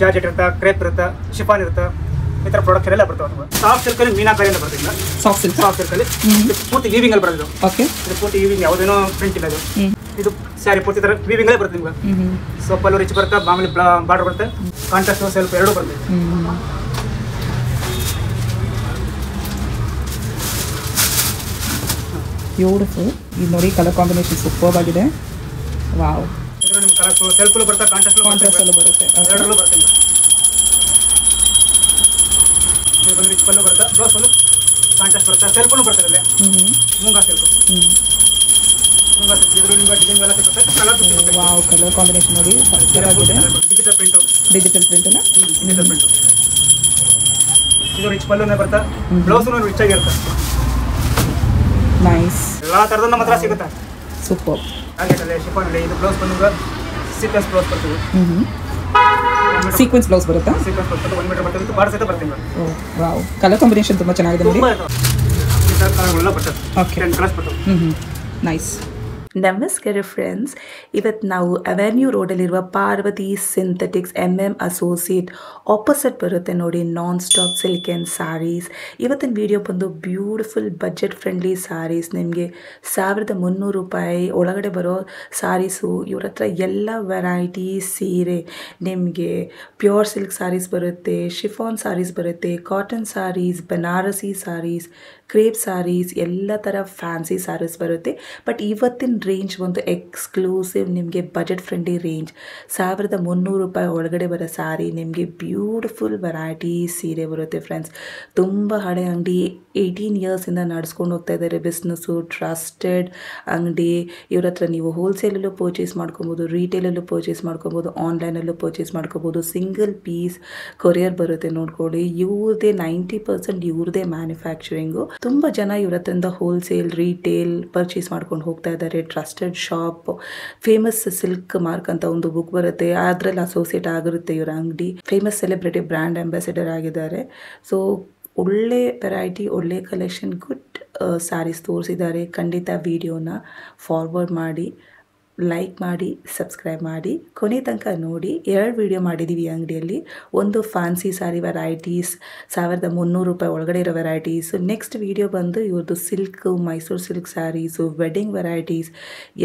Georgette ಇರುತ್ತೆ, crepe ಇರುತ್ತೆ, chiffon ಇರುತ್ತೆ, ಈ ಥರ ಪ್ರಾಡಕ್ಟ್ ಎಲ್ಲ ಬರ್ತಾವೆ. ಸಾಫ್ಟ್ ಸಿಲ್ಕಲ್ಲಿ ಮೀನಾಕಾರಿ ಅಂತ ಬರ್ತಿಲ್ಲ. ಸಾಫ್ಟ್ ಸಿಲ್ಕಲ್ಲಿ ಪೂರ್ತಿ ವೀವಿಂಗ್ ಅಲ್ಲಿ ಬರೋದು. ಓಕೆ, ಇದು ಪೂರ್ತಿ ವೀವಿಂಗ್, ಯಾವುದೇನೋ ಪ್ರಿಂಟ್ ಇಲ್ಲ. ಇದು ಸ್ಯಾರಿ ಪೂರ್ತಿ ಥರ ವೀವಿಂಗ್ ಅಲ್ಲೇ ಬರುತ್ತೆ ನಿಮ್ಗೆ. ಸೋಪಲ್ಲೂ ರಿಚ್ ಬರುತ್ತೆ, ಮಾಮೂಲಿ ಬಾರ್ಡರ್ ಬರುತ್ತೆ, ಕಾಂಟ್ರಾಸ್ಟ್ ಸೆಲ್ಫ್ ಎರಡೂ ಬರ್ತದೆ. ಬ್ಯೂಟಿಫುಲ್. ಇದು ನೋಡಿ ಕಲರ್ ಕಾಂಬಿನೇಷನ್ ಸೂಪರ್ ಆಗಿದೆ. ವಾವ್. ಇದ್ರ ನಿಮ್ಮ ಕಲರ್ ಸೆಲ್ಫಲ್ಲೂ ಬರುತ್ತೆ, ಕಾಂಟ್ರಾಸ್ಟಲ್ಲೂ ಬರುತ್ತೆ, ಎರಡರಲ್ಲೂ ಬರುತ್ತೆ. ಇದು ಬಂದು ರಿಚ್ ಪಲ್ಲು ಬರುತ್ತೆ, ಬ್ಲೌಸ್ ಪಲ್ಲು ಕಾಂಟ್ರಾಸ್ಟ್ ಬರುತ್ತೆ, ಸೆಲ್ಫಲ್ಲೂ ಬರ್ತದೆ. Moonga self, moonga self. ಇದ್ರ ನಿಮ್ಗೆ ಡಿಸೈನ್ ಎಲ್ಲ ಸಿಗುತ್ತೆ, ಕಲರ್ ಸಿಗುತ್ತೆ. ವಾವ್, ಕಲರ್ ಕಾಂಬಿನೇಷನ್ ನೋಡಿ ಸೂಪರಾಗಿದೆ. ಡಿಜಿಟಲ್ ಪ್ರಿಂಟು, ಡಿಜಿಟಲ್ ಪ್ರಿಂಟಲ್ಲ, ಡಿಜಿಟಲ್ ಪ್ರಿಂಟು. ಇದು ರಿಚ್ ಪಲ್ಲುನೇ ಬರುತ್ತೆ, ಬ್ಲೌಸೂ ರಿಚ್ ಆಗಿರುತ್ತೆ. ನೈಸ್. ಎಲ್ಲ ಥರದ ನಮ್ಮ ಹತ್ರ ಸಿಗುತ್ತೆ. ಸೂಪರ್. ಹಾಗೆ ಶಿಫಾನಲ್ಲಿ ಇದು ಬ್ಲೌಸ್ ಬಂದು ಸೀಕ್ವೆನ್ಸ್ ಬ್ಲೌಸ್ ಬರ್ತದೆ. ಸೀಕ್ವೆನ್ಸ್ ಬ್ಲೌಸ್ ಬರುತ್ತಾ? ಸೀಕ್ವೆನ್ಸ್ ಬರ್ತದೆ, 1 ಮೀಟರ್ ಬರ್ತದೆ, ಬಾರ್ಡರ್ ಸಹಿತ ಬರ್ತದೆ. ವಾವ್, ಕಲರ್ ಕಾಂಬಿನೇಷನ್ ತುಂಬ ಚೆನ್ನಾಗಿದೆ ನೋಡಿ. ಈ ಥರ ಕಲರ್ಗಳೆಲ್ಲ ಬರ್ತದೆ. ಓಕೆ, 10 ಕಲರ್ಸ್ ಬರ್ತದೆ. ನೈಸ್. ನಮಸ್ಕಾರ ಫ್ರೆಂಡ್ಸ್, ಇವತ್ತು ನಾವು ಅವೆನ್ಯೂ ರೋಡಲ್ಲಿರುವ ಪಾರ್ವತಿ ಸಿಂಥೆಟಿಕ್ಸ್ ಅಸೋಸಿಯೇಟ್ ಆಪೋಸಿಟ್ ಬರುತ್ತೆ ನೋಡಿ, non stop silk and sarees. ಇವತ್ತಿನ ವಿಡಿಯೋ ಬಂದು ಬ್ಯೂಟಿಫುಲ್ ಬಜೆಟ್ ಫ್ರೆಂಡ್ಲಿ ಸ್ಯಾರೀಸ್. ನಿಮಗೆ 1300 ರೂಪಾಯಿ ಒಳಗಡೆ ಬರೋ ಸ್ಯಾರೀಸು. ಇವ್ರ ಹತ್ರ ಎಲ್ಲ ವೆರೈಟಿ ಸೀರೆ, ನಿಮಗೆ ಪ್ಯೂರ್ ಸಿಲ್ಕ್ ಸ್ಯಾರೀಸ್ ಬರುತ್ತೆ, ಶಿಫಾನ್ ಸ್ಯಾರೀಸ್ ಬರುತ್ತೆ, ಕಾಟನ್ ಸ್ಯಾರೀಸ್, ಬನಾರಸಿ ಸ್ಯಾರೀಸ್, ಕ್ರೇಪ್ ಸ್ಯಾರೀಸ್, ಎಲ್ಲ ಥರ ಫ್ಯಾನ್ಸಿ ಸ್ಯಾರೀಸ್ ಬರುತ್ತೆ. ಬಟ್ ಇವತ್ತಿನ ರೇಂಜ್ ಒಂದು ಎಕ್ಸ್ಕ್ಲೂಸಿವ್, ನಿಮಗೆ ಬಜೆಟ್ ಫ್ರೆಂಡ್ಲಿ ರೇಂಜ್. 1300 ರೂಪಾಯಿ ಒಳಗಡೆ ಬರೋ ಸ್ಯಾರಿ, ನಿಮಗೆ ಬ್ಯೂಟಿಫುಲ್ ವೆರೈಟಿ ಸೀರೆ ಬರುತ್ತೆ ಫ್ರೆಂಡ್ಸ್. ತುಂಬ ಹಳೆ ಅಂಗಡಿ, 18 ಇಯರ್ಸಿಂದ ನಡೆಸ್ಕೊಂಡು ಹೋಗ್ತಾ ಇದ್ದಾರೆ ಬಿಸ್ನೆಸ್ಸು. ಟ್ರಸ್ಟೆಡ್ ಅಂಗಡಿ. ಇವ್ರ ಹತ್ರ ನೀವು ಹೋಲ್ಸೇಲಲ್ಲೂ ಪರ್ಚೇಸ್ ಮಾಡ್ಕೊಬೋದು, ರಿಟೇಲಲ್ಲೂ ಪರ್ಚೇಸ್ ಮಾಡ್ಕೊಬೋದು, ಆನ್ಲೈನಲ್ಲೂ ಪರ್ಚೇಸ್ ಮಾಡ್ಕೊಬೋದು. ಸಿಂಗಲ್ ಪೀಸ್ ಕೊರಿಯರ್ ಬರುತ್ತೆ ನೋಡ್ಕೊಳ್ಳಿ. ಇವ್ರದೇ 90% ಇವ್ರದೇ ಮ್ಯಾನುಫ್ಯಾಕ್ಚರಿಂಗು. ತುಂಬ ಜನ ಇವ್ರ ಹತ್ರಿಂದ ಹೋಲ್ಸೇಲ್, ರಿಟೇಲ್ ಪರ್ಚೇಸ್ ಮಾಡ್ಕೊಂಡು ಹೋಗ್ತಾ ಇದ್ದಾರೆ. Trusted shop. Famous silk mark ಅಂತ ಒಂದು ಬುಕ್ ಬರುತ್ತೆ, ಅದರಲ್ಲಿ ಅಸೋಸಿಯೇಟ್ ಆಗಿರುತ್ತೆ ಇವರ ಅಂಗಡಿ. ಫೇಮಸ್ ಸೆಲೆಬ್ರಿಟಿ ಬ್ರ್ಯಾಂಡ್ ಅಂಬಾಸಿಡರ್ ಆಗಿದ್ದಾರೆ. ಸೊ ಒಳ್ಳೆ ವೆರೈಟಿ, ಒಳ್ಳೆ ಕಲೆಕ್ಷನ್, ಗುಡ್ ಸ್ಯಾರೀಸ್ ತೋರಿಸಿದ್ದಾರೆ. ಖಂಡಿತ ವಿಡಿಯೋನ ಫಾರ್ವರ್ಡ್ ಮಾಡಿ, ಲೈಕ್ ಮಾಡಿ, ಸಬ್ಸ್ಕ್ರೈಬ್ ಮಾಡಿ, ಕೊನೆ ತನಕ ನೋಡಿ. 2 ವಿಡಿಯೋ ಮಾಡಿದ್ದೀವಿ ಈ ಅಂಗಡಿಯಲ್ಲಿ. ಒಂದು ಫ್ಯಾನ್ಸಿ ಸ್ಯಾರಿ ವೆರೈಟೀಸ್, 1300 ರೂಪಾಯಿ ಒಳಗಡೆ ಇರೋ ವೆರೈಟೀಸು. ನೆಕ್ಸ್ಟ್ ವಿಡಿಯೋ ಬಂದು ಇವ್ರದ್ದು silk, Mysuru silk sarees, wedding varieties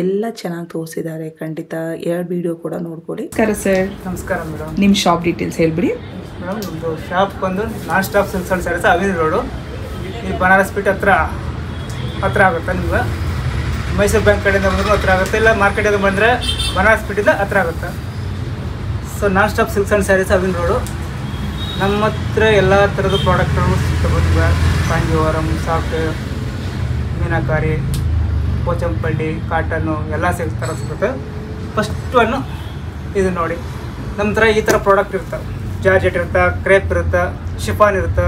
ಎಲ್ಲ ಚೆನ್ನಾಗಿ ತೋರಿಸಿದ್ದಾರೆ. ಖಂಡಿತ 2 ವಿಡಿಯೋ ಕೂಡ ನೋಡ್ಕೊಳ್ಳಿ. ನಮಸ್ಕಾರ ಸರ್. ನಮಸ್ಕಾರ ಮೇಡಮ್. ನಿಮ್ಮ ಶಾಪ್ ಡೀಟೇಲ್ಸ್ ಹೇಳ್ಬಿಡಿ ಮೇಡಮ್. ನಮ್ಮದು ಶಾಪ್ ಬಂದು non stop silk and sarees, avenue road. ಈ ಬನಾರಸ್ ಪೀಠ ಹತ್ರ ಆಗುತ್ತೆ. ನಿಮ್ಗೆ ಮೈಸೂರು ಬ್ಯಾಂಕ್ ಕಡೆಯಿಂದ ಬಂದರೂ ಹತ್ರ ಆಗುತ್ತೆ, ಇಲ್ಲ ಮಾರ್ಕೆಟಿಂದ ಬಂದರೆ ಬನಾರಸ್ ಪೀಠದಿಂದ ಹತ್ರ ಆಗುತ್ತೆ. So non stop silks and sarees, avenue road. ನಮ್ಮ ಹತ್ರ ಎಲ್ಲ ಥರದ ಪ್ರಾಡಕ್ಟ್ಗಳು ಸಿಗ್ತವೆ. ಕಾಂಜೀವರಂ, ಸಾಫ್ಟ್, ಮೀನಾಕಾರಿ, ಪೋಚಂಪಳ್ಳಿ, ಕಾಟನ್ನು ಎಲ್ಲ ಥರ ಸಿಗುತ್ತೆ. ಫಸ್ಟ್ ಒನ್ನು ಇದು ನೋಡಿ, ನಮ್ಮ ಹತ್ರ ಈ ಥರ ಪ್ರಾಡಕ್ಟ್ ಇರ್ತವೆ. ಜಾರ್ಜೆಟ್ ಇರುತ್ತೆ, ಕ್ರೇಪ್ ಇರುತ್ತೆ, ಶಿಫಾನ್ ಇರುತ್ತೆ,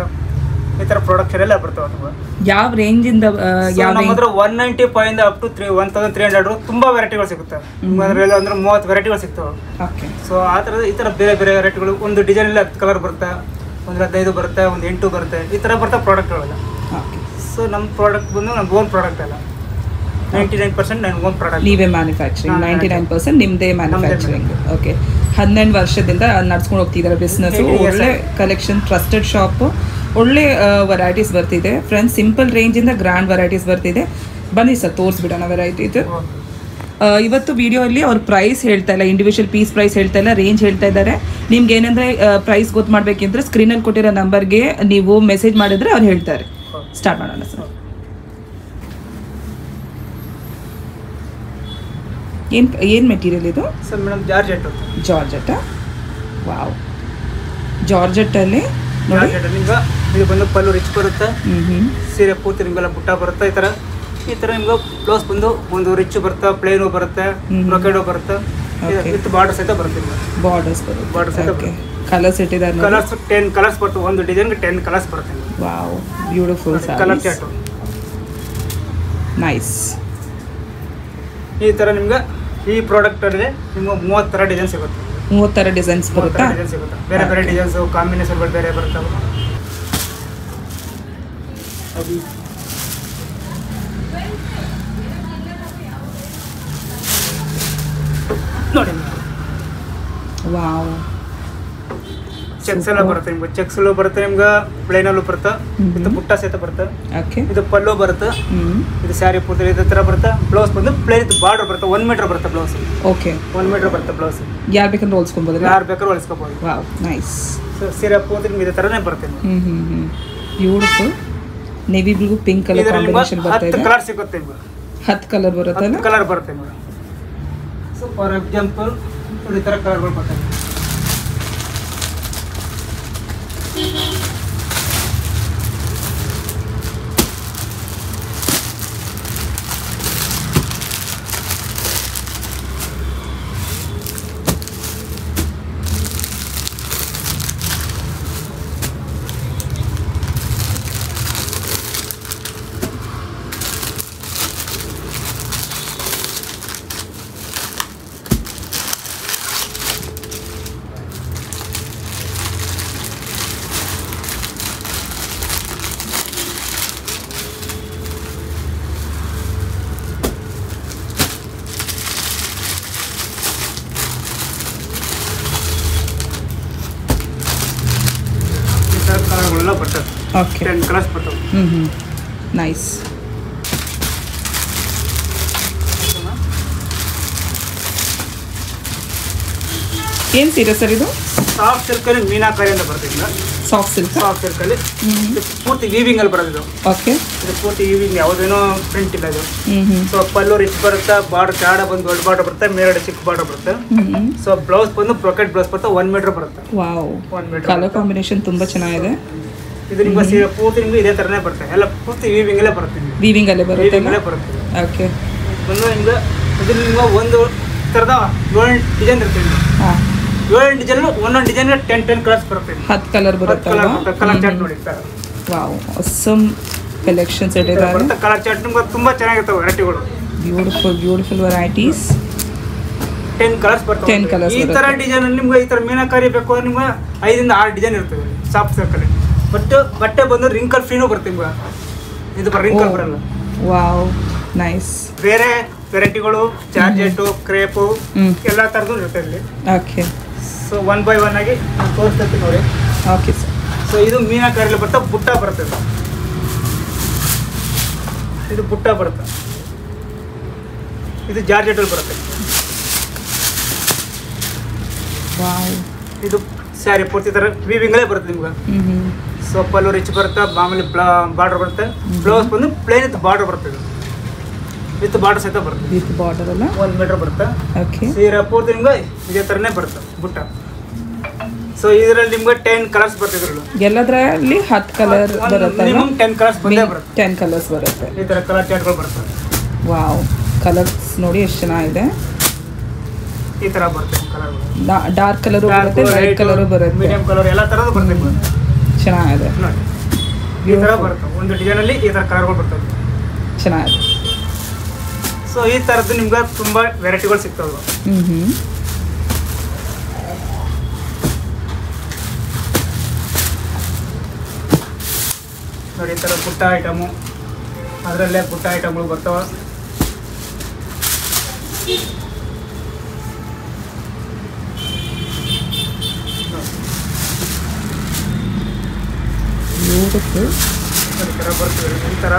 ಈ ಥರ ಪ್ರಾಡಕ್ಟ್ಸ್ ಎಲ್ಲ ಬರ್ತವೆ. ನಿಮ್ಗೆ ಯಾವ ರೇಂಜಿಂದ? ನಮ್ಮ ಹತ್ರ 195 ಇಂದ ಅಪ್ ಟು 1300 ತುಂಬ ವೆರೈಟಿಗಳು ಸಿಗುತ್ತೆ. ಅದರಲ್ಲಿ ಅಂದ್ರೆ 30 ವೆರೈಟಿಗಳು ಸಿಗ್ತವೆ. ಓಕೆ. ಸೊ ಆ ಥರದ ಈ ಥರ ಬೇರೆ ಬೇರೆ ವೆರೈಟಿಗಳು, ಒಂದು ಡಿಸೈನಲ್ಲಿ 10 ಕಲರ್ ಬರುತ್ತೆ, ಒಂದು 15 ಬರುತ್ತೆ, ಒಂದು 8 ಬರುತ್ತೆ, ಈ ಥರ ಬರ್ತವೆ ಪ್ರಾಡಕ್ಟ್ಗಳೆಲ್ಲ. ಸೊ ನಮ್ಮ ಪ್ರಾಡಕ್ಟ್ ಬಂದು ನಮ್ಮ ಓನ್ ಪ್ರಾಡಕ್ಟ್ ಅಲ್ಲ, 99% ನನ್ನ ಓನ್ ಪ್ರಾಡಕ್ಟ್. ನೀವೇ ಮ್ಯಾನುಫ್ಯಾಕ್ಚರಿಂಗ್, 99% ನಿಮ್ಮದೇ ಮ್ಯಾನುಫ್ಯಾಕ್ಚರಿಂಗ್. ಓಕೆ. 12 ವರ್ಷದಿಂದ ನಡ್ಸ್ಕೊಂಡು ಹೋಗ್ತಿದ್ದಾರೆ ಬಿಸ್ನೆಸ್ಸು. ಒಳ್ಳೆ ಕಲೆಕ್ಷನ್, ಟ್ರಸ್ಟೆಡ್ ಶಾಪು, ಒಳ್ಳೆ ವೆರೈಟೀಸ್ ಬರ್ತಿದೆ ಫ್ರೆಂಡ್ಸ್. ಸಿಂಪಲ್ ರೇಂಜಿಂದ ಗ್ರ್ಯಾಂಡ್ ವೆರೈಟೀಸ್ ಬರ್ತಿದೆ. ಬನ್ನಿ ಸರ್, ತೋರಿಸ್ಬಿಡೋಣ ವೆರೈಟೀಸ್. ಇವತ್ತು ವಿಡಿಯೋಲ್ಲಿ ಅವ್ರ ಪ್ರೈಸ್ ಹೇಳ್ತಾ ಇಲ್ಲ, ಇಂಡಿವಿಜುವಲ್ ಪೀಸ್ ಪ್ರೈಸ್ ಹೇಳ್ತಾ ಇಲ್ಲ, ರೇಂಜ್ ಹೇಳ್ತಾ ಇದ್ದಾರೆ. ನಿಮ್ಗೆ ಏನಂದರೆ ಪ್ರೈಸ್ ಗೊತ್ತು ಮಾಡಬೇಕಿದ್ರೆ ಸ್ಕ್ರೀನಲ್ಲಿ ಕೊಟ್ಟಿರೋ ನಂಬರ್ಗೆ ನೀವು ಮೆಸೇಜ್ ಮಾಡಿದ್ರೆ ಅವ್ರು ಹೇಳ್ತಾರೆ. ಸ್ಟಾರ್ಟ್ ಮಾಡೋಣ ಸರ್. ಏನು ಮೆಟೀರಿಯಲ್ ಇದು ಸರ್? Madam georgette. ಜಾರ್ಜೆಟ್ಟಾ? ವಾವ್. ಜಾರ್ಜೆಟ್ಟಲ್ಲಿ ನೋಡಿ, ನಿಮ್ಗೆ ಇದು ಬಂದು ಪಲ್ಲು ರಿಚ್ ಬರುತ್ತೆ, ಸೀರೆ ಪೂರ್ತಿ ನಿಮಗೆಲ್ಲ ಬುಟ್ಟ ಬರುತ್ತೆ. ಈ ಥರ ನಿಮ್ಗೆ ಬ್ಲೌಸ್ ಬಂದು ಒಂದು ರಿಚ್ ಬರುತ್ತೆ, ಪ್ಲೇನು ಬರುತ್ತೆ, ಬ್ರೊಕೆಡೋ ಬರುತ್ತೆ, ವಿತ್ ಬಾರ್ಡರ್ ಸಹಿತ ಬರುತ್ತೆ. ಬಾರ್ಡರ್ಸ್ ಬರುತ್ತೆ, ಬಾರ್ಡರ್ ಸಹಿತ ಬರುತ್ತೆ. ಕಲರ್ಸ್ ಇಟ್ಟಿದ್ದಾರೆ. ಕಲರ್ಸ್ 10 ಕಲರ್ಸ್ ಬರ್ತವೆ, ಒಂದು ಡಿಸೈನ್ಗೆ 10 ಕಲರ್ಸ್ ಬರುತ್ತೆ. Wow, beautiful colour chat. Nice. ಈ ಥರ ನಿಮ್ಗೆ ಈ ಪ್ರಾಡಕ್ಟಲ್ಲಿ ನಿಮ್ಗೆ 30 ಥರ ಡಿಸೈನ್ ಸಿಗುತ್ತೆ. 30 ಥರ ಡಿಸೈನ್ಸ್ ಬರುತ್ತಾ? ಡಿಸೈನ್ ಸಿಗುತ್ತೆ, ಬೇರೆ ಬೇರೆ ಡಿಸೈನ್ಸು, ಕಾಂಬಿನೇಷನ್ಗಳು ಬೇರೆ ಬರ್ತವೆ. ನೋಡಿ ವಾವ್, ಚೆಕ್ಸ್ ಎಲ್ಲ ಬರುತ್ತೆ ನಿಮ್ಗೆ. ಚೆಕ್ಸ್ ಬರುತ್ತೆ ನಿಮ್ಗೆ, ಪ್ಲೇನ್ ಅಲ್ಲೂ ಬರುತ್ತೆ, ಇದು ಬುಟ್ಟ ಸಹಿತ ಬರುತ್ತೆ. ಓಕೆ, ಇದು ಪಲ್ಲು ಬರುತ್ತೆ, ಇದು ಸ್ಯಾರಿ ಪೂರ್ತಿ ಇದೇ ತರ ಬರುತ್ತೆ. ಬ್ಲೌಸ್ ಬಂದು ಪ್ಲೇನ್ ಇದು ಬಾರ್ಡರ್ ಬರುತ್ತೆ, 1 ಮೀಟರ್ ಬರುತ್ತೆ ಬ್ಲೌಸ್. ಓಕೆ, 1 ಮೀಟರ್ ಬರುತ್ತೆ ಬ್ಲೌಸ್. ಯಾರು ಬೇಕಂದ್ರೆ ಹೊಲ್ಸ್ಕೊಬೋದು, ಯಾರು ಬೇಕಾದ್ರೂ ಹೊಲಿಸ್ಕೋಬಹುದು. Wow nice. ಸೊ ಸೀರೆ ಪೂರ್ತಿ ನಿಮ್ಗೆ ಇದೇ ತರನೇ ಬರುತ್ತೆ. Beautiful navy blue pink colour combination ಬರ್ತಾ 10 ಇದೆ. ಕಲರ್ ಸಿಗುತ್ತೆ ನಿಮ್ಗೆ. 10 ಕಲರ್ ಬರುತ್ತಲ್ಲ, 10 ಕಲರ್ ಬರುತ್ತೆ ನಿಮ್ಗೆ. ಸೊ ಫಾರ್ ಎಕ್ಸಾಂಪಲ್ ಈ ತರ ಕಲರ್ಗಳು ಬರ್ತವೆ. ಕಲರ್ಗಳೆಲ್ಲ ಬರ್ತವೆ. ಓಕೆ, 10 ಕಲರ್ಸ್ ಬರ್ತವೆ. ನೈಸ್. ಏನು ಸೀರೆ ಸರ್ ಇದು? ಸಾಫ್ಟ್ ಸಿಲ್ಕಲ್ಲಿ ಮೀನಾಕಾರಿ ಅಂತ ಬರ್ತಿಲ್ಲ. Soft silk. ಸಾಫ್ಟ್ ಸಿಲ್ಕಲ್ಲಿ ಪೂರ್ತಿ ವೀವಿಂಗ್ ಅಲ್ಲಿ ಬರೋದು ಇದು. ಓಕೆ, ಇದು ಪೂರ್ತಿ ವೀವಿಂಗ್, ಯಾವುದೇನೋ ಪ್ರಿಂಟ್ ಇಲ್ಲ ಇದು. ಸೊ ಪಲ್ಲು ರಿಚ್ ಬರುತ್ತೆ, ಬಾರ್ಡರ್ ಕಾಡ ಬಂದು ದೊಡ್ಡ ಬಾರ್ಡರ್ ಬರುತ್ತೆ, ಮೇಲ್ಗಡೆ ಚಿಕ್ಕ ಬಾರ್ಡರ್ ಬರುತ್ತೆ. ಸೊ ಬ್ಲೌಸ್ ಬಂದು ಬ್ರೊಕೆಟ್ ಬ್ಲೌಸ್ ಬರುತ್ತೆ, 1 ಮೀಟರ್ ಬರುತ್ತೆ. ವಾವ್, 1 ಮೀಟರ್ ಕಲರ್ ಕಾಂಬಿನೇಷನ್ ತುಂಬಾ ಚೆನ್ನಾಗಿದೆ. ಇದು ನಿಮ್ಗೆ ಸೀರೆ ಪೂರ್ತಿ ನಿಮ್ಗೆ ಇದೇ ತರನೇ ಬರುತ್ತೆ, ಎಲ್ಲ ಪೂರ್ತಿ ವೀವಿಂಗ್ ಅಲ್ಲೇ ಬರುತ್ತೆ. ವೀವಿಂಗ್ ಅಲ್ಲೇ ಬರುತ್ತೆ. ವೀವಿಂಗ್ ಅಲ್ಲೇ ಬರುತ್ತೆ. ಓಕೆ, ಬಂದು ನಿಮ್ಗೆ ಇದು ನಿಮ್ಗೆ ಒಂದು ಥರದ 7 ಡಿಸೈನ್ ಇರುತ್ತೆ. ಹಾಂ, 7 ಡಿಸೈನ್, ಒಂದೊಂದು ಡಿಸೈನ್ 10 ಕಲರ್ಸ್ ಬರುತ್ತೆ. 10 ಕಲರ್ ಬರುತ್ತೆ. ಕಲರ್ ಚಾರ್ಟ್ ನೋಡಿ ಸರ್. ವಾವ್, ಅಸಮ್ ಕಲೆಕ್ಷನ್ಸ್ ಇಟ್ಟಿದ್ದಾರೆ. ಕಲರ್ ಚಾರ್ಟ್ ನಿಮ್ಗೆ ತುಂಬಾ ಚೆನ್ನಾಗಿರ್ತವೆ ವೆರೈಟಿಗಳು. Beautiful varieties. 10 ಕಲರ್ಸ್ ಬರ್ತವೆ. 10 ಕಲರ್ಸ್ ಈ ತರ ಡಿಸೈನ್ ನಿಮ್ಗೆ ಈ ತರ ಮೀನಾಕಾರಿ ಬೇಕು ಅಂದ್ರೆ ನಿಮ್ಗೆ 5 ಇಂದ 6 ಡಿಸೈನ್ ಇರ್ತದೆ ಸಾಫ್ಟ್ ಸಿಲ್ಕಲ್ಲಿ. ಬಟ್ಟೆ ಬಂದು ರಿಂಕಲ್ ಫ್ರೀನೂ ಬರುತ್ತೆ ನಿಮ್ಗೆ. ಇದು ರಿಂಕಲ್ ಬರಲ್ಲ. Wow nice. ಬೇರೆ ವೆರೈಟಿಗಳು ಜಾರ್ಜೆಟ್ಟು, ಕ್ರೇಪು ಎಲ್ಲ ಥರದ್ದು ಇರುತ್ತೆ ಇಲ್ಲಿ. ಓಕೆ, ಸೊ 1 by 1 ಆಗಿ ನಾನು ತೋರಿಸ್ತೀನಿ ನೋಡಿ. Okay sir. ಸೊ ಇದು ಮೀನಾಕಾರಿಲಿ ಬರ್ತಾ ಬುಟ್ಟ ಬರುತ್ತೆ. ಇದು ಬುಟ್ಟ ಬರುತ್ತೆ. ಇದು ಜಾರ್ಜೆಟಲ್ಲಿ ಬರುತ್ತೆ. ವಾವ್, ಇದು ಸ್ಯಾರಿ ಪೂರ್ತಿ ಥರ ವೀವಿಂಗಲ್ಲೇ ಬರುತ್ತೆ ನಿಮ್ಗೆ. ಸೊ ಪಲ್ಲು ರಿಚ್ ಬರುತ್ತೆ, ಮಾಮೂಲಿ ಬಾರ್ಡರ್ ಬರುತ್ತೆ. ಬ್ಲೌಸ್ ಬಂದು ಪ್ಲೇನ್ ಇತ್ತು ಬಾರ್ಡರ್ ಬರುತ್ತೆ. ಇದು ವಿತ್ ಬಾರ್ಡರ್ ಸಹಿತ ಬರುತ್ತೆ. ವಿತ್ ಬಾರ್ಡರ್ ಅಲ್ಲ, 1 ಮೀಟರ್ ಬರುತ್ತೆ. ಓಕೆ, ಸೀರೆ ಪೂರ್ತಿ ನಿಮ್ಗೆ ಇದೇ ಥರನೇ ಬರುತ್ತೆ ಬುಟ್ಟ. ಸೊ ಇದರಲ್ಲಿ ನಿಮ್ಗೆ 10 ಕಲರ್ಸ್ ಬರುತ್ತೆ. ಇದರಲ್ಲಿ ಎಲ್ಲದರಲ್ಲಿ 10 ಕಲರ್ ಬರುತ್ತೆ. ಮಿನಿಮಮ್ 10 ಕಲರ್ಸ್ ಬಂದೇ ಬರುತ್ತೆ. 10 ಕಲರ್ಸ್ ಬರುತ್ತೆ. ಈ ಥರ ಕಲರ್ ಚಾರ್ಟ್ಗಳು ಬರ್ತವೆ. ವಾವ್, ಕಲರ್ಸ್ ನೋಡಿ ಎಷ್ಟು ಚೆನ್ನಾಗಿದೆ. ಈ ಥರ ಬರುತ್ತೆ ಕಲರ್ಗಳು. ಡಾರ್ಕ್ ಕಲರು ಬರುತ್ತೆ, ಲೈಟ್ ಕಲರು ಬರುತ್ತೆ, ಮೀಡಿಯಂ ಕಲರ್ ಎಲ್ಲ ಥರದ್ದು ಬರುತ್ತೆ. ಚೆನ್ನಾಗಿದೆ ನೋಡಿ ಈ ಥರ ಬರುತ್ತೆ. ಒಂದು ಡಿಸೈನಲ್ಲಿ ಈ ಥರ ಕಲರ್ಗಳು ಬರ್ತವೆ. ಚೆನ್ನಾಗಿದೆ. ಸೊ ಈ ಥರದ್ದು ನಿಮ್ಗೆ ತುಂಬ ವೆರೈಟಿಗಳು ಸಿಗ್ತವೆ. ನೋಡಿ ಈ ಥರ ಪುಟ್ಟ ಐಟಮು, ಅದರಲ್ಲೇ ಪುಟ್ಟ ಐಟಮ್ಗಳು ಬರ್ತವೆ. ಬ್ಯೂಟಿಫುಲ್. ಈ ಥರ ಬರ್ತವೆ. ಈ ಥರ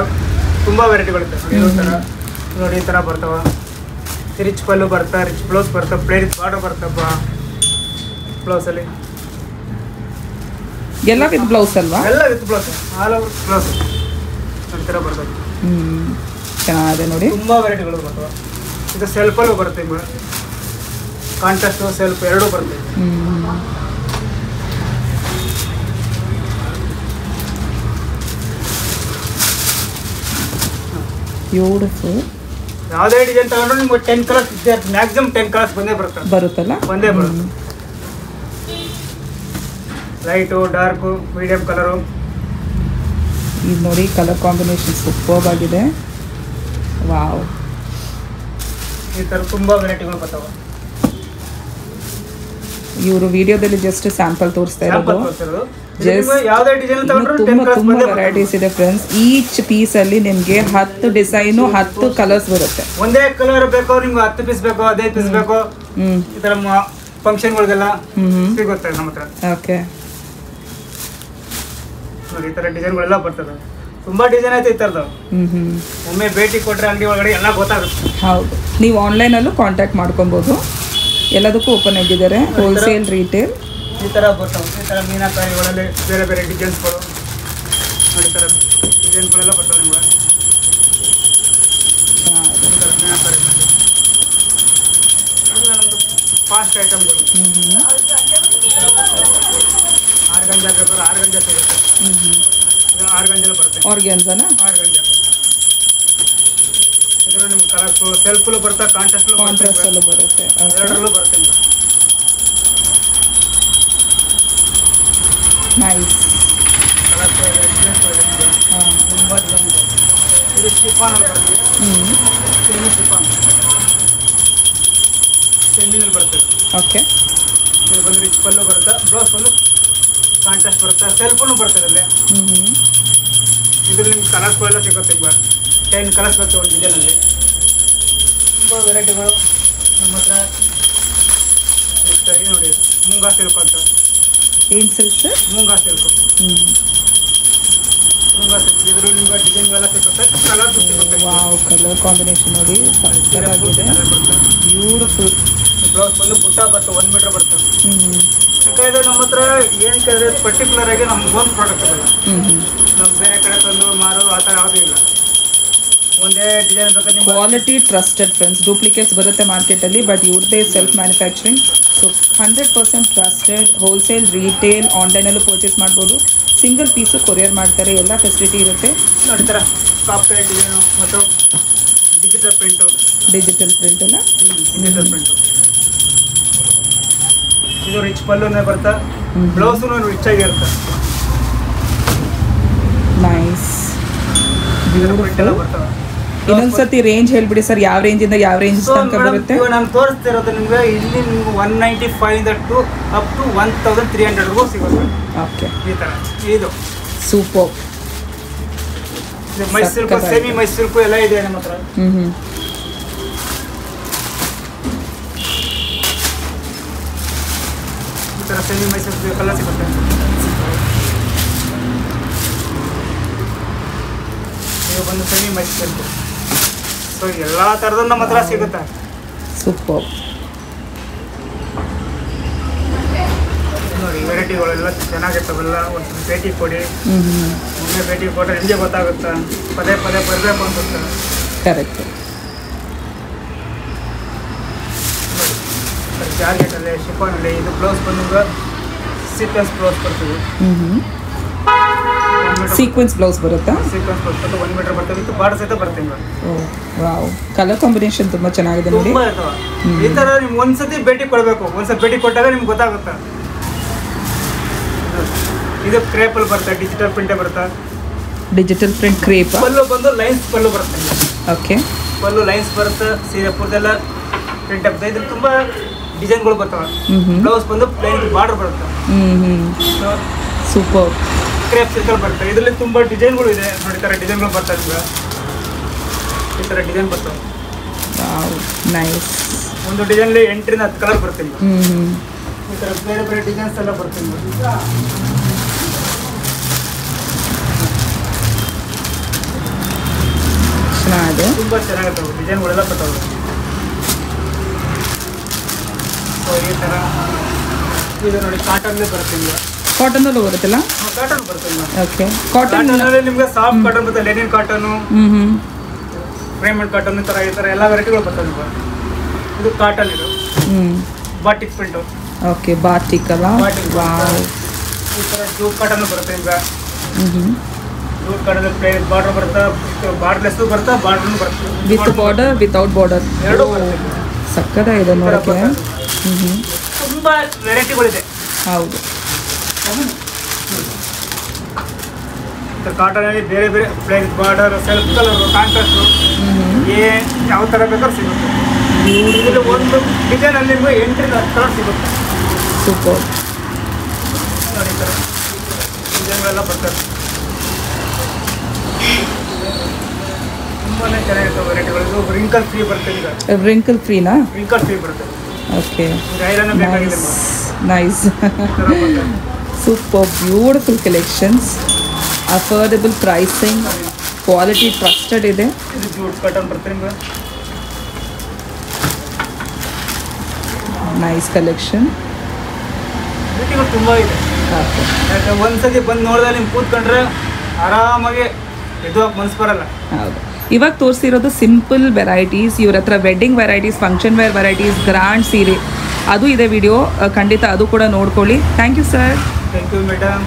ತುಂಬ ವೆರೈಟಿಗಳಿರ್ತವೆ. ನೋಡಿ ಈ ಥರ ನೋಡಿ ಈ ಥರ ಬರ್ತವೆ. ರಿಚ್ ಪಲ್ಲು ಬರುತ್ತೆ, ರಿಚ್ ಬ್ಲೌಸ್ ಬರ್ತವೆ, ಪ್ಲೇನ್ ಬಾರ್ಡರ್ ಬರ್ತಪ್ಪ ಬ್ಲೌಸಲ್ಲಿ. ಎಲ್ಲ ವಿತ್ ಬ್ಲೌಸ್ ಅಲ್ವಾ? ಎಲ್ಲ with blouse, all over blouse ಈ ಥರ ಬರ್ತವೆ. ಚೆನ್ನಾಗಿದೆ ನೋಡಿ. ತುಂಬ ವೆರೈಟಿಗಳು ಬರ್ತವೆ. ಇದು ಸೆಲ್ಫಲ್ಲೂ ಬರುತ್ತೆ ನಿಮ್ಗೆ, ಕಾಂಟ್ರಾಸ್ಟು ಸೆಲ್ಫ್ ಎರಡೂ ಬರುತ್ತೆ. ಬ್ಯೂಟಿಫುಲ್. ಯಾವುದೇ ಡಿಸೈನ್ ತಗೊಂಡ್ರು ನಿಮ್ಗೆ 10 ಕಲರ್ಸ್ ಮ್ಯಾಕ್ಸಿಮಮ್ 10 ಕಲರ್ಸ್ ಬಂದೇ ಬರುತ್ತಲ್ಲ. ಬಂದೇ ಬರುತ್ತೆ. Light, dark, medium colour. ಇದು ನೋಡಿ ಕಲರ್ ಕಾಂಬಿನೇಷನ್ ಸೂಪರ್ಬ್ ಆಗಿದೆ. ವಾವ್, ಈ ಥರ ತುಂಬ ವೆರೈಟಿಗಳು ಬರ್ತಾವೆ. ಇವರು ವಿಡಿಯೋದಲ್ಲಿ ಜಸ್ಟ್ ಸ್ಯಾಂಪಲ್ ತೋರಿಸ್ತಾ ಇರೋದು. ಯಾವುದೇ ಡಿಸೈನ್ ತಗೊಂಡ್ರು ತುಂಬ ವೆರೈಟೀಸ್ ಇದೆ ಫ್ರೆಂಡ್ಸ್. ಈಚ್ ಪೀಸ್ ಅಲ್ಲಿ ನಿಮ್ಗೆ 10 ಡಿಸೈನು 10 ಕಲರ್ಸ್ ಬರುತ್ತೆ. ಒಂದೇ ಕಲರ್ ಬೇಕೋ ನಿಮ್ಗೆ 10 ಪೀಸ್ ಬೇಕೋ 15 ಪೀಸ್ ಬೇಕೋ ಈ ತರ ಫಂಕ್ಷನ್ಗಳಿಗೆಲ್ಲ ಸಿಗುತ್ತೆ ನಮ್ಮ ಹತ್ರ. ಓಕೆ, ನೋಡಿ ಈ ಥರ ಡಿಸೈನ್ಗಳೆಲ್ಲ ಬರ್ತದೆ. ತುಂಬ ಡಿಸೈನ್ ಐತೆ ಈ ಥರದ್ದು. ಒಮ್ಮೆ ಭೇಟಿ ಕೊಟ್ಟರೆ ಅಂಗಡಿ ಒಳಗಡೆ ಎಲ್ಲ ಗೊತ್ತಾಗುತ್ತೆ. ಹೌದು, ನೀವು ಆನ್ಲೈನಲ್ಲೂ ಕಾಂಟ್ಯಾಕ್ಟ್ ಮಾಡ್ಕೊಬೋದು. ಎಲ್ಲದಕ್ಕೂ ಓಪನ್ ಆಗಿದ್ದಾರೆ, ಹೋಲ್ಸೇಲ್ ರೀಟೇಲ್. ಈ ಥರ ಬರ್ತಾವೆ. ಈ ಥರ ಮೀನಾಕಾರಿಗಳಲ್ಲಿ ಬೇರೆ ಬೇರೆ ಡಿಸೈನ್ಸ್ಗಳು ನೋಡಿ, ಈ ಥರ ಡಿಸೈನ್ಗಳೆಲ್ಲ ಬರ್ತಾವೆ ನಿಮ್ಗೆ. ಈ ಥರ ಮೀನಾಕಾರಿ ನಮ್ಮದು ಫಾಸ್ಟ್ ಐಟಮ್ಗಳು. ಆರ್ಗಂಜಾ ಬೇಕಾದ್ರೆ ಆರ್ಗಂಜಾ ಸಿಗುತ್ತೆ. ಇದು ಆರ್ಗಂಜೆಲ್ಲ ಬರುತ್ತೆ. ಆರ್ಗ್ಯಾನ್ಸಾನ? ಆರ್ಗಂಜಾ. ಇದ್ರ ನಿಮ್ಗೆ ಕಲರ್ಫುಲ್ ಸೆಲ್ಫಲ್ಲೂ ಬರುತ್ತೆ, ಕಾಂಟ್ರಾಸ್ಟಲ್ಲೂ ಬರುತ್ತೆ. ಎರಡರಲ್ಲೂ ಬರುತ್ತೆ ನಿಮ್ಗೆ. ನೈಸ್. ಕಲರ್ಫುಲ್ ತುಂಬ ಡಿಸೈನ್ ಇದೆ. ಇದು ಶಿಫಾನ್ ಅಲ್ಲಿ ಬರುತ್ತೆ. ಸೆಮಿ ಶಿಫಾನ್, ಸೆಮಿನಲ್ಲಿ ಬರ್ತದೆ. ಓಕೆ. ಇದು ಬಂದು ರಿಚ್ ಪಲ್ಲು ಬರುತ್ತೆ, ಬ್ಲೌಸ್ ಪಲ್ಲು ಕಾಂಟ್ರಾಸ್ಟ್ ಬರುತ್ತೆ, ಸೆಲ್ಫನ್ನು ಬರ್ತದೆ ಅಲ್ಲಿ. ಇದ್ರಲ್ಲಿ ನಿಮ್ಗೆ ಕಲರ್ಸ್ಗಳೆಲ್ಲ ಸಿಗುತ್ತೆ. ಈಗ 10 ಕಲರ್ಸ್ ಬರುತ್ತೆ ಒಂದು ಡಿಸೈನಲ್ಲಿ. ತುಂಬ ವೆರೈಟಿಗಳು ನಮ್ಮ ಹತ್ರ ಸಿಗ್ತವೆ. ನೋಡಿ ಮುಂಗಾ ಸಿಲ್ಕ್ ಅಂತ. ಏನು silk sir? Moonga silk. Moonga silk ಇದ್ರಲ್ಲಿ ನಿಮ್ಗೆ ಡಿಸೈನ್ಗೆಲ್ಲ ಸಿಗುತ್ತೆ, ಕಲರ್ಸು ಸಿಗುತ್ತೆ. ವಾವ್, ಕಲರ್ ಕಾಂಬಿನೇಷನ್ ನೋಡಿ ಸಕ್ಕತ್ತಾಗಿದೆ, ಬ್ಯೂಟಿಫುಲ್. ಬ್ಲೌಸ್ ಬಂದು ಬುಟ್ಟ ಬರ್ತದೆ, 1 ಮೀಟರ್ ಬರ್ತದೆ. ಯಾಕಂದರೆ ನಮ್ಮ ಹತ್ರ ಏನು ಕೇಳಿದ್ರೆ ಪರ್ಟಿಕ್ಯುಲರ್ ಆಗಿ ನಮ್ಗೆ ಒಂದು ಪ್ರಾಡಕ್ಟ್ ಅದಲ್ಲ. ನಮ್ಮ ಬೇರೆ ಕಡೆ ತಂದು ಮಾರೋದು ಆ ಥರ ಯಾವುದೂ ಇಲ್ಲ. ಒಂದೇ ಡಿಸೈನ್ ಬೇಕಾದ್ರೆ ಕ್ವಾಲಿಟಿ ಟ್ರಸ್ಟೆಡ್ ಫ್ರೆಂಡ್ಸ್. ಡೂಪ್ಲಿಕೇಟ್ಸ್ ಬರುತ್ತೆ ಮಾರ್ಕೆಟಲ್ಲಿ, ಬಟ್ ಇವ್ರದ್ದೇ self manufacturing. So 100% trusted. Wholesale, retail, ಆನ್ಲೈನಲ್ಲೂ ಪರ್ಚೇಸ್ ಮಾಡ್ಬೋದು. ಸಿಂಗಲ್ ಪೀಸು ಕೊರಿಯರ್ ಮಾಡ್ತಾರೆ, ಎಲ್ಲ ಫೆಸಿಲಿಟಿ ಇರುತ್ತೆ. ನೋಡಿ ಥರ ಸಾಫ್ಟ್ವೇರ್ ಡಿಸೈನು ಮತ್ತು ಡಿಜಿಟಲ್ ಪ್ರಿಂಟು. ಡಿಜಿಟಲ್ ಪ್ರಿಂಟ್ ಅಲ್ಲ? Digital print. ಇದು ರಿಚ್ ಪಲ್ಲುನೇ ಬರುತ್ತೆ, ಬ್ಲೌಸು ರಿಚ್ ಆಗಿರುತ್ತೆ. ನೈಸ್, ಪ್ರಿಂಟ್ ಎಲ್ಲ ಬರ್ತವೆ. ಇನ್ನೊಂದ್ಸತಿ ರೇಂಜ್ ಹೇಳ್ಬಿಡಿ ಸರ್, ಯಾವ ರೇಂಜಿಂದ ಯಾವ ರೇಂಜ್ ತನಕ ಬರುತ್ತೆ? ನಾನು ತೋರಿಸ್ತಿರೋದು ನಿಮಗೆ ಇಲ್ಲಿ ನಿಮ್ಗೆ 195 ಟು ಅಪ್ ಟು 1300 ಸಿಗುತ್ತೆ. ಓಕೆ, ಈ ಥರ ಇದು ಸೂಪರ್. ಮೈಸೂರು ಸೆಮಿ ಮೈಸೂರು ಎಲ್ಲ ಇದೆ ನಮ್ಮ ಹತ್ರ. ಈ ಥರ ಸೆಮಿ ಮೈಸೂರು ಎಲ್ಲ ಸಿಗುತ್ತೆ. ಇದು ಬಂದು ಸೆಮಿ ಮೈಸೂರು. ಸೊ ಎಲ್ಲ ಥರದ್ದು ನಮ್ಮ ಹತ್ರ ಸಿಗುತ್ತೆ. ಸೂಪರ್ ನೋಡಿ, ವೆರೈಟಿಗಳೆಲ್ಲ ಚೆನ್ನಾಗಿರ್ತಾವೆಲ್ಲ. ಒಂದು ಭೇಟಿ ಕೊಡಿ, ಒಮ್ಮೆ ಭೇಟಿ ಕೊಟ್ಟರೆ ನಿಮಗೆ ಗೊತ್ತಾಗುತ್ತೆ, ಪದೇ ಪದೇ ಬರಬೇಕು ಅನ್ಸುತ್ತೆ. ಕರೆಕ್ಟ್. ನೋಡಿ ಜಾರ್ಜೆಟಲ್ಲಿ, ಶಿಫಾನಲ್ಲಿ. ಇದು ಬ್ಲೌಸ್ ಬಂದು ಸೀಕ್ವೆನ್ಸ್ ಬ್ಲೌಸ್ ಬರ್ತದೆ. ಸೀಕ್ವೆನ್ಸ್ ಬ್ಲೌಸ್ ಬರುತ್ತಾ? ಸೀಕ್ವೆನ್ಸ್ ಬ್ಲೌಸ್ ಬರ್ತದೆ, 1 ಮೀಟರ್ ಬರ್ತದೆ. ಇದು ಬಾರ್ಡರ್ ಸಹಿತ ಬರ್ತದೆ. ವಾವ್, ಕಲರ್ ಕಾಂಬಿನೇಷನ್ ತುಂಬ ಚೆನ್ನಾಗಿದೆ ನೋಡಿ. ತುಂಬ ಇರ್ತವೆ. ಈ ಥರ ನಿಮ್ಗೆ ಒಂದ್ಸತಿ ಭೇಟಿ ಕೊಡಬೇಕು. ಒಂದ್ಸತಿ ಭೇಟಿ ಕೊಟ್ಟಾಗ ನಿಮ್ಗೆ ಗೊತ್ತಾಗುತ್ತೆ. ಇದು ಕ್ರೇಪಲ್ಲಿ ಬರುತ್ತೆ, ಡಿಜಿಟಲ್ ಪ್ರಿಂಟೇ ಬರುತ್ತೆ. Digital print crepe. ಪಲ್ಲು ಬಂದು ಲೈನ್ಸ್ ಪಲ್ಲು ಬರುತ್ತೆ. ಓಕೆ, ಪಲ್ಲು ಲೈನ್ಸ್ ಬರುತ್ತೆ, ಸೀರೆ ಪೂರ್ತೆಲ್ಲ ಪ್ರಿಂಟ್ ಆಗ್ತದೆ. ಇದ್ರ ತುಂಬ ಡಿಸೈನ್ಗಳು ಬರ್ತವೆ. ಬ್ಲೌಸ್ ಬಂದು ಪ್ಲೇನ್ ಬಾರ್ಡರ್ ಬರುತ್ತೆ. ಸೂಪರ್. ಕ್ರೇಪ್ ಸಿಲ್ಕಲ್ಲಿ ಬರುತ್ತೆ. ಇದರಲ್ಲಿ ತುಂಬ ಡಿಸೈನ್ಗಳು ಇದೆ ನೋಡಿ. ಈ ಥರ ಡಿಸೈನ್ಗಳು ಬರ್ತವೆ. ಈಗ ಈ ಥರ ಡಿಸೈನ್ ಬರ್ತವೆ. Wow, nice. ಒಂದು ಡಿಸೈನಲ್ಲಿ 8 ರಿಂದ 10 ಕಲರ್ ಬರುತ್ತೆ. ಈ ಥರ ಬೇರೆ ಬೇರೆ ಡಿಸೈನ್ಸ್ ಎಲ್ಲ ಬರ್ತದೆ. ಚೆನ್ನಾಗಿದೆ, ತುಂಬ ಚೆನ್ನಾಗಿರ್ತವೆ ಡಿಸೈನ್ಗಳೆಲ್ಲ ಬರ್ತವೆ. ಸೊ ಈ ಥರ ಇದು ನೋಡಿ, ಕಾಟನ್ಲೇ ಬರುತ್ತೆ. ಈಗ ಕಾಟನ್ನಲ್ಲೂ ಬರುತ್ತಲ್ಲ? ಕಾಟನ್ ಬರ್ತದೆ. ಓಕೆ, ಕಾಟನ್ ನಿಮ್ಗೆ ಸಾಫ್ಟ್ ಕಾಟನ್ ಬರುತ್ತೆ, ಲೆನಿನ್ ಕಾಟನು, ರೇಮಂಡ್ ಕಾಟನ್, ಈ ಥರ ಎಲ್ಲ ವೆರೈಟಿಗಳು ಬರ್ತವೆ. ನಿಮ್ಗೆ ಇದು ಕಾಟನ್, ಇದು ಬಾಟಿಕ್ ಪ್ರಿಂಟು. ಓಕೆ, ಬಾಟಿಕ್ ಅಲ್ಲ? ವಾವ್. ಈ ಥರ ಜೂಟ್ ಕಾಟನ್ ಬರುತ್ತೆ. ನಿಮ್ಗೆ ಜೂಟ್ ಕಾಟನ್ ಪ್ಲೇನ್ ಬಾರ್ಡರ್ ಬರುತ್ತೆ, ಬಾರ್ಡ್ಲೆಸ್ ಬರುತ್ತೆ, ಬಾರ್ಡರ್ನು ಬರುತ್ತೆ. ವಿತ್ ಬಾರ್ಡರ್, ವಿತೌಟ್ ಬಾರ್ಡರ್, ಎರಡೂ ಬರುತ್ತೆ. ಸಕ್ಕತ್ತಾಗಿದೆ ನೋಡೋಕ್ಕೆ. ತುಂಬ ವೆರೈಟಿಗಳಿದೆ. ಹೌದು, ಕಾಟನಲ್ಲಿ ಬೇರೆ ಬೇರೆ plane border, self colour, contrast, ಯಾವ ಥರ ಬೇಕಾದ್ರೂ ಸಿಗುತ್ತೆ. ಇದರಲ್ಲಿ ಒಂದು ಡಿಸೈನಲ್ಲಿ ನಿಮಗೆ 8 ರಿಂದ 10 ಕಲರ್ ಸಿಗುತ್ತೆ. ಸೂಪರ್. ನೋಡಿ ಈ ಥರ ಡಿಸೈನ್ಗಳೆಲ್ಲ ಬರ್ತದೆ. ತುಂಬಾ ಚೆನ್ನಾಗಿರ್ತವೆ ವೆರೈಟಿಗಳು. ಇದು ರಿಂಕಲ್ ಫ್ರೀ ಬರ್ತದೆ. ಈಗ ರಿಂಕಲ್ ಫ್ರೀನಾ? ರಿಂಕಲ್ ಫ್ರೀ ಬರುತ್ತೆ. ಓಕೆ, ಐರನ್ ಬೇಕಾಗಿದೆ. Nice. Super, beautiful collections. Affordable pricing, quality trusted ಇದೆ. ಇದು ಜೂಟ್ ಕಾಟನ್ ಬರುತ್ತೆ ನಿಮ್ಗೆ. Nice collection. ವೆರೈಟಿಗಳು ತುಂಬ ಇದೆ. ಯಾಕೆ ಒಂದ್ಸತಿ ಬಂದು ನೋಡಿದ್ರೆ ನಿಮ್ಗೆ ಕೂತ್ಕೊಂಡ್ರೆ ಆರಾಮಾಗಿ ಎದ್ದು ಮನ್ಸು ಬರಲ್ಲ. ಹೌದು. ಇವಾಗ ತೋರಿಸಿರೋದು ಸಿಂಪಲ್ ವೆರೈಟೀಸ್. ಇವ್ರ ಹತ್ರ wedding varieties, function wear varieties, grand ಸೀರೆ ಅದು ಇದೆ ವಿಡಿಯೋ. ಖಂಡಿತ ಅದು ಕೂಡ ನೋಡ್ಕೊಳ್ಳಿ. Thank you sir. Thank you madam.